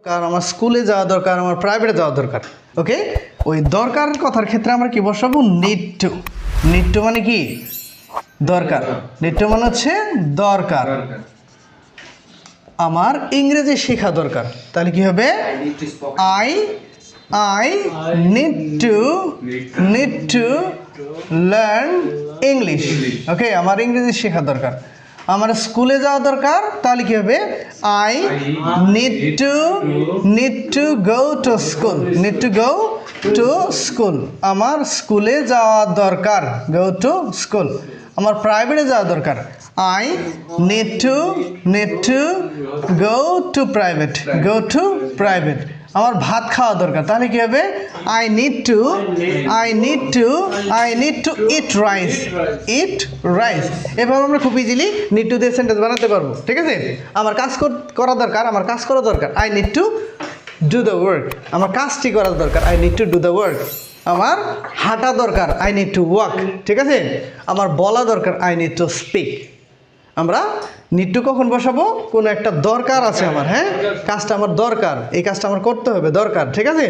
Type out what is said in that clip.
কারণ আমার স্কুলে যাওয়া দরকার, আমার প্রাইভেটে যাওয়া দরকার। ওকে, ওই দরকার কথার ক্ষেত্রে আমরা কি বসাবো? Need to. নিড টু মানে কি? দরকার। নিড টু মানে হচ্ছে দরকার। আমার ইংরেজি শেখা দরকার, তাহলে কি হবে? I need to learn English. ওকে, আমার ইংরেজি শেখা দরকার। আমার স্কুলে যাওয়া দরকার, তাহলে কি হবে? I need to go to school. Need to go to school. আমার স্কুলে যাওয়া দরকার, go to school. আমার প্রাইভেটে যাওয়া দরকার, I need to go to private. আমার ভাত খাওয়া দরকার, তাহলে কি হবে? I need to eat rice. এভাবে আমরা খুব ইজিলি নিড টু দিয়ে সেন্টেন্স বানাতে পারবো। ঠিক আছে, আমার কাজ করা দরকার, I need to do the work. আমার কাজটি করা দরকার, I need to do the work. আমার হাঁটা দরকার, I need to walk. ঠিক আছে, আমার বলা দরকার, I need to speak. আমরা নিড টু কখন বসাবো? কোনো একটা দরকার আছে আমার, হ্যাঁ, কাজটা আমার দরকার, এই কাজটা আমার করতে হবে, দরকার। ঠিক আছে।